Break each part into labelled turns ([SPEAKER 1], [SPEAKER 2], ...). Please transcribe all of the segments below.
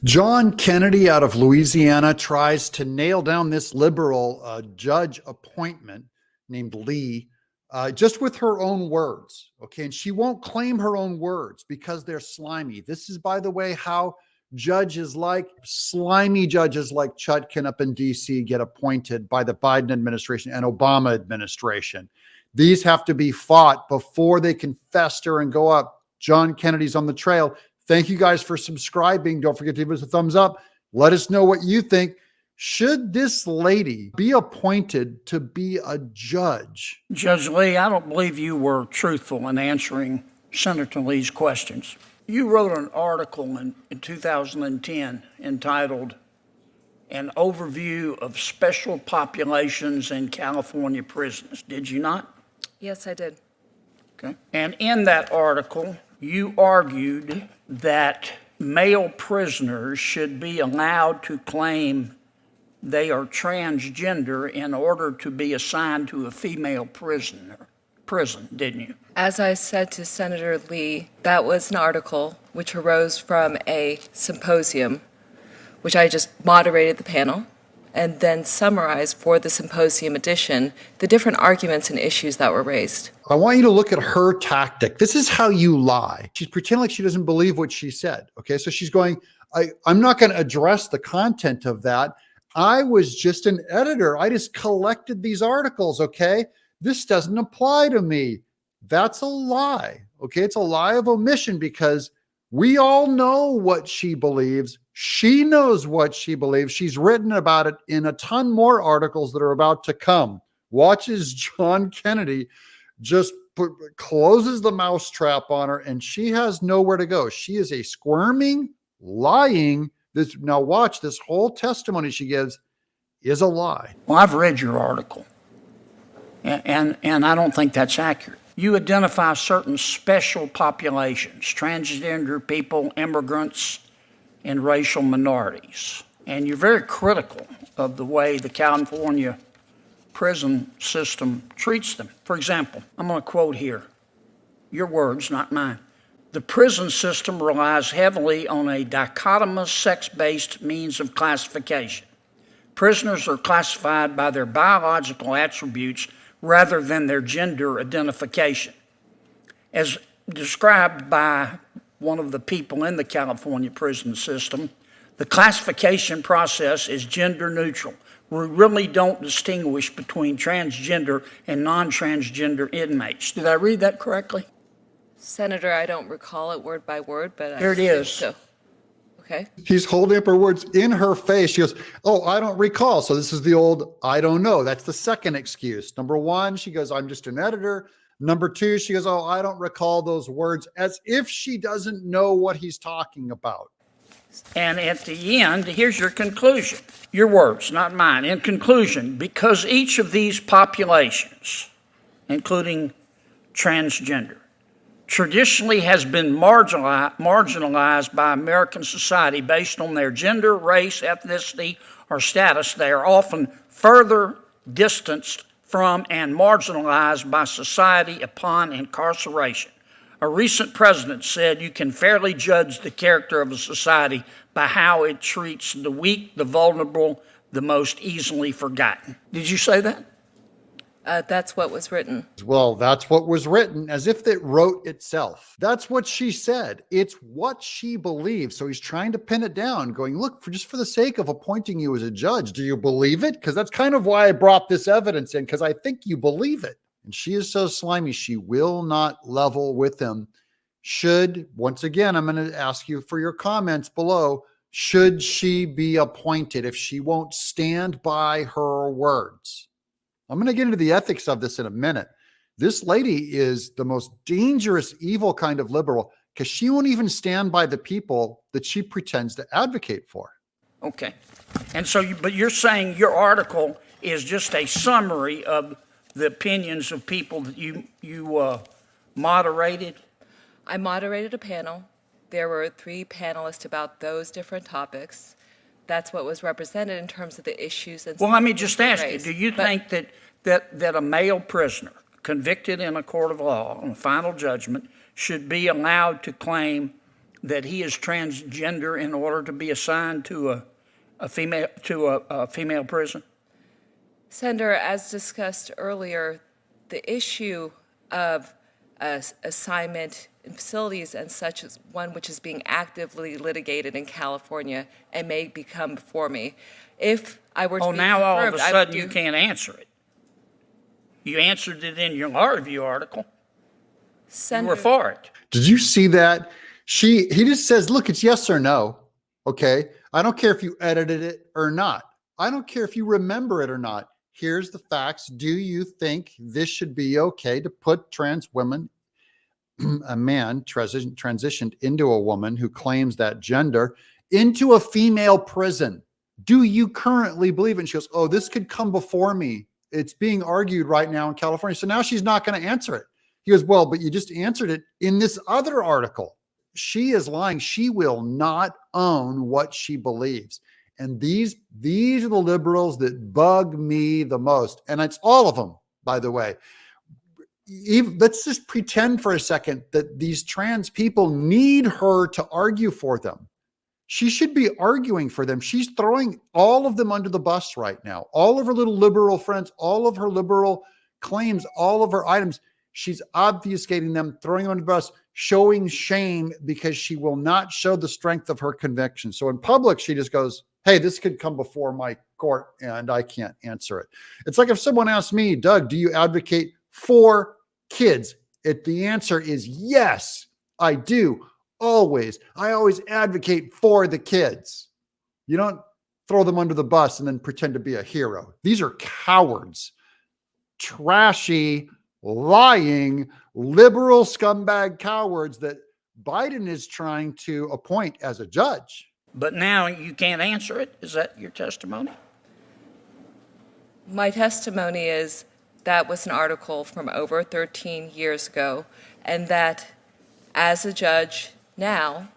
[SPEAKER 1] John Kennedy out of Louisiana tries to nail down this liberal judge appointment named Lee just with her own words. Okay. And she won't claim her own words because they're slimy. This is, by the way, how slimy judges like Chutkin up in DC get appointed by the Biden administration and Obama administration. These have to be fought before they can fester and go up. John Kennedy's on the trail. Thank you guys for subscribing. Don't forget to give us a thumbs up. Let us know what you think. Should this lady be appointed to be a judge?
[SPEAKER 2] Judge Lee, I don't believe you were truthful in answering Senator Lee's questions. You wrote an article in 2010 entitled An Overview of Special Populations in California Prisons. Did you not?
[SPEAKER 3] Yes, I did.
[SPEAKER 2] Okay. And in that article, you argued that male prisoners should be allowed to claim they are transgender in order to be assigned to a female prison, didn't you?
[SPEAKER 3] As I said to Senator Lee, that was an article which arose from a symposium, which I just moderated the panel, and then summarized for the symposium edition the different arguments and issues that were raised.
[SPEAKER 1] I want you to look at her tactic. This is how you lie. She's pretending like she doesn't believe what she said. Okay, so she's going, I'm not going to address the content of that. I was just an editor. I just collected these articles, okay? This doesn't apply to me. That's a lie, okay? It's a lie of omission because we all know what she believes. She knows what she believes. She's written about it in a ton more articles that are about to come. Watch as John Kennedy just closes the mousetrap on her and she has nowhere to go. She is a squirming, lying. Now watch, this whole testimony she gives is a lie.
[SPEAKER 2] Well, I've read your article, and I don't think that's accurate. You identify certain special populations, transgender people, immigrants, and racial minorities. And you're very critical of the way the California prison system treats them. For example, I'm going to quote here, your words, not mine. The prison system relies heavily on a dichotomous sex-based means of classification. Prisoners are classified by their biological attributes rather than their gender identification. As described by one of the people in the California prison system, the classification process is gender neutral. We really don't distinguish between transgender and non-transgender inmates. Did I read that correctly?
[SPEAKER 3] Senator, I don't recall it word by word, but
[SPEAKER 2] there it is.
[SPEAKER 3] So. Okay.
[SPEAKER 1] She's holding up her words in her face. She goes, oh, I don't recall. So this is the old, I don't know. That's the second excuse. Number one, she goes, I'm just an editor. Number two, she goes, oh, I don't recall those words, as if she doesn't know what he's talking about.
[SPEAKER 2] And at the end, here's your conclusion. Your words, not mine. In conclusion, because each of these populations, including transgender, traditionally has been marginalized by American society based on their gender, race, ethnicity, or status, they are often further distanced from and marginalized by society upon incarceration. A recent president said you can fairly judge the character of a society by how it treats the weak, the vulnerable, the most easily forgotten. Did you say that?
[SPEAKER 3] That's what was written.
[SPEAKER 1] Well, that's what was written, as if it wrote itself. That's what she said. It's what she believes. So he's trying to pin it down, going, look, just for the sake of appointing you as a judge, do you believe it? Because that's kind of why I brought this evidence in, because I think you believe it. And she is so slimy, she will not level with him. Once again, I'm going to ask you for your comments below, should she be appointed if she won't stand by her words? I'm going to get into the ethics of this in a minute. This lady is the most dangerous, evil kind of liberal because she won't even stand by the people that she pretends to advocate for.
[SPEAKER 2] Okay. And so, but you're saying your article is just a summary of the opinions of people that you moderated?
[SPEAKER 3] I moderated a panel. There were 3 panelists about those different topics. That's what was represented in terms of the issues. And
[SPEAKER 2] well, let me just ask you, do you think that a male prisoner convicted in a court of law on a final judgment should be allowed to claim that he is transgender in order to be assigned to a female prison?
[SPEAKER 3] Senator, as discussed earlier, the issue of assignment in facilities and such is one which is being actively litigated in California and may become before me. If I were to
[SPEAKER 2] Oh,
[SPEAKER 3] be
[SPEAKER 2] now all of a
[SPEAKER 3] confirmed, I would
[SPEAKER 2] sudden you can't answer it. You answered it in your law review article. You
[SPEAKER 3] Senator,
[SPEAKER 2] were for it.
[SPEAKER 1] Did you see that? He just says, look, it's yes or no. Okay. I don't care if you edited it or not. I don't care if you remember it or not. Here's the facts. Do you think this should be okay to put trans women, a man transitioned into a woman who claims that gender, into a female prison? Do you currently believe it? And she goes, oh, this could come before me. It's being argued right now in California. So now she's not going to answer it. He goes, well, but you just answered it in this other article. She is lying. She will not own what she believes. And these are the liberals that bug me the most. And it's all of them, by the way. Let's just pretend for a second that these trans people need her to argue for them. She should be arguing for them. She's throwing all of them under the bus right now. All of her little liberal friends, all of her liberal claims, all of her items. She's obfuscating them, throwing them under the bus, showing shame because she will not show the strength of her conviction. So in public, she just goes, hey, this could come before my court and I can't answer it. It's like if someone asked me, Doug, do you advocate for kids? The answer is yes, I do. Always. I always advocate for the kids. You don't throw them under the bus and then pretend to be a hero. These are cowards, trashy, lying, liberal scumbag cowards that Biden is trying to appoint as a judge.
[SPEAKER 2] But now you can't answer it? Is that your testimony?
[SPEAKER 3] my testimony is that was an article from over 13 years ago, and that as a judge now,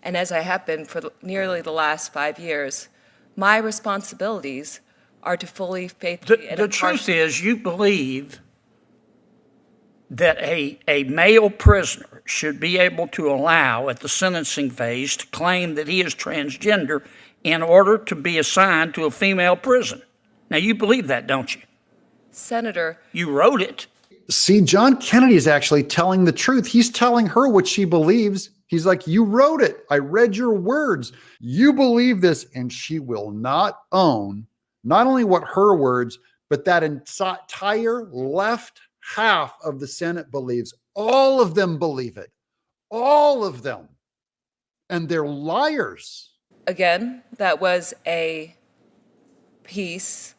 [SPEAKER 3] and as I have been for nearly the last 5 years, my responsibilities are to fully, faithfully, and
[SPEAKER 2] The truth is, you believe that a male prisoner should be able to allow at the sentencing phase to claim that he is transgender in order to be assigned to a female prison. Now, you believe that, don't you?
[SPEAKER 3] Senator,
[SPEAKER 2] You wrote it.
[SPEAKER 1] See, John Kennedy is actually telling the truth. He's telling her what she believes. He's like, you wrote it. I read your words. You believe this. And she will not own not only what her words, but that entire left half of the Senate believes. All of them believe it. All of them. And they're liars.
[SPEAKER 3] again, that was a piece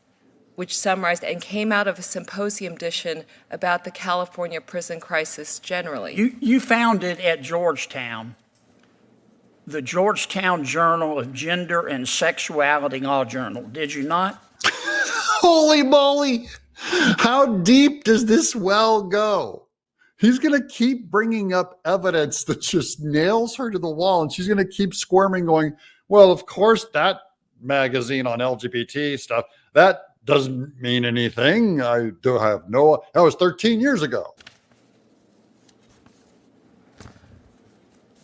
[SPEAKER 3] which summarized and came out of a symposium edition about the California prison crisis generally.
[SPEAKER 2] You found it at Georgetown, the Georgetown Journal of Gender and Sexuality Law Journal, did you not?
[SPEAKER 1] Holy moly. How deep does this well go? He's going to keep bringing up evidence that just nails her to the wall. And she's going to keep squirming going, well, of course, that magazine on LGBT stuff, that doesn't mean anything. I do have no, that was 13 years ago.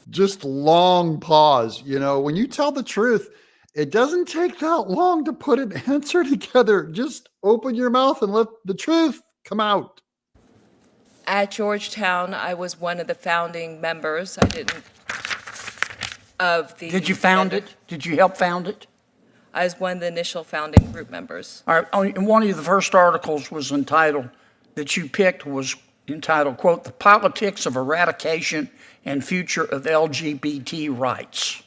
[SPEAKER 1] Just long pause. You know, when you tell the truth, it doesn't take that long to put an answer together. Just open your mouth and let the truth come out.
[SPEAKER 3] At Georgetown, I was one of the founding members. I didn't of the.
[SPEAKER 2] Did you found it? Did you help found it?
[SPEAKER 3] I was one of the initial founding group members.
[SPEAKER 2] All right, and one of the first articles was entitled, that you picked was entitled, quote, "The Politics of Eradication and Future of LGBT Rights."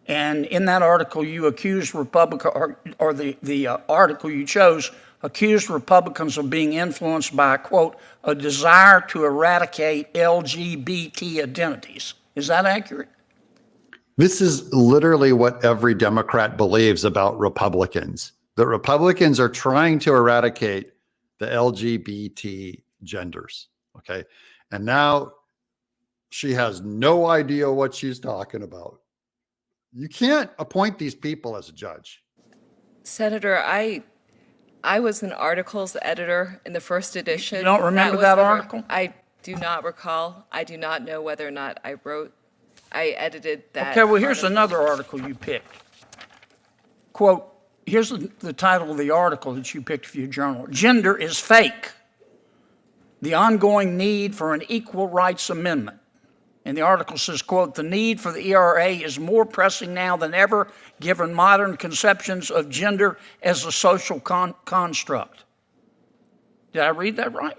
[SPEAKER 2] And in that article, you accused Republicans, or the article you chose, accused Republicans of being influenced by, quote, "a desire to eradicate LGBT identities." Is that accurate?
[SPEAKER 1] This is literally what every Democrat believes about Republicans. The Republicans are trying to eradicate the LGBT genders. Okay. And now she has no idea what she's talking about. You can't appoint these people as a judge.
[SPEAKER 3] Senator, I was an articles editor in the first edition.
[SPEAKER 2] You don't remember
[SPEAKER 3] was
[SPEAKER 2] that
[SPEAKER 3] never-
[SPEAKER 2] article?
[SPEAKER 3] I do not recall. I do not know whether or not I wrote I edited that.
[SPEAKER 2] Okay, well, here's
[SPEAKER 3] part of-
[SPEAKER 2] another article you picked. Quote, here's the title of the article that you picked for your journal. Gender is fake. The ongoing need for an equal rights amendment. And the article says, quote, the need for the ERA is more pressing now than ever, given modern conceptions of gender as a social construct. Did I read that right?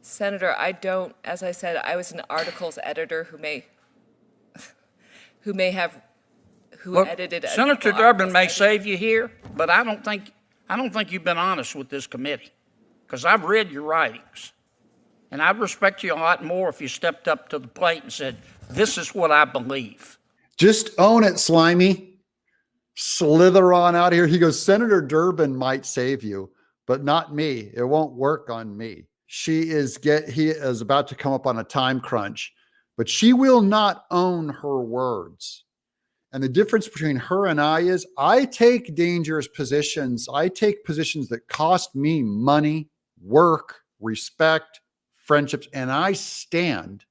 [SPEAKER 3] Senator, I don't, as I said, I was an articles editor who
[SPEAKER 2] Look,
[SPEAKER 3] edited. a
[SPEAKER 2] Senator
[SPEAKER 3] couple
[SPEAKER 2] Durbin
[SPEAKER 3] articles
[SPEAKER 2] may
[SPEAKER 3] I did.
[SPEAKER 2] save you here, but I don't think you've been honest with this committee, because I've read your writings, and I'd respect you a lot more if you stepped up to the plate and said, "This is what I believe."
[SPEAKER 1] Just own it, Slimy. Slither on out of here. He goes, Senator Durbin might save you, but not me. It won't work on me. He is about to come up on a time crunch, but she will not own her words. And the difference between her and I is I take dangerous positions. I take positions that cost me money, work, respect, friendships, and I stand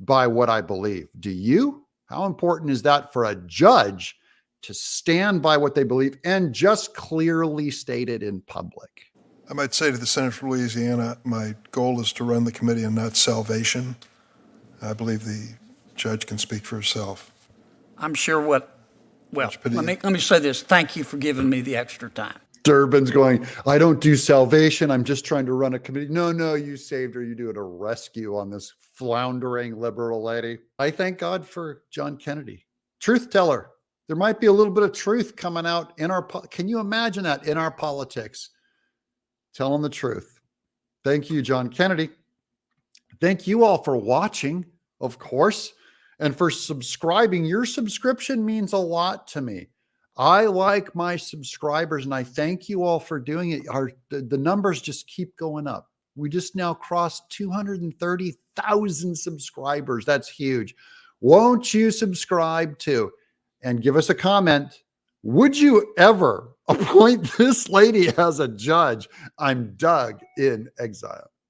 [SPEAKER 1] by what I believe. Do you? How important is that for a judge to stand by what they believe and just clearly state it in public?
[SPEAKER 4] I might say to the Senator from Louisiana, my goal is to run the committee and not salvation. I believe the judge can speak for herself.
[SPEAKER 2] I'm sure well,
[SPEAKER 4] Judge Padilla.
[SPEAKER 2] let me say this. Thank you for giving me the extra time.
[SPEAKER 1] Durbin's going, I don't do salvation. I'm just trying to run a committee. No, you saved her. You do a rescue on this floundering liberal lady. I thank God for John Kennedy. Truth teller. There might be a little bit of truth coming out in can you imagine that in our politics? Telling the truth. Thank you, John Kennedy. Thank you all for watching, of course, and for subscribing. Your subscription means a lot to me. I like my subscribers, and I thank you all for doing it. The numbers just keep going up. We just now crossed 230,000 subscribers. That's huge. Won't you subscribe too? And give us a comment. Would you ever appoint this lady as a judge? I'm Doug in Exile.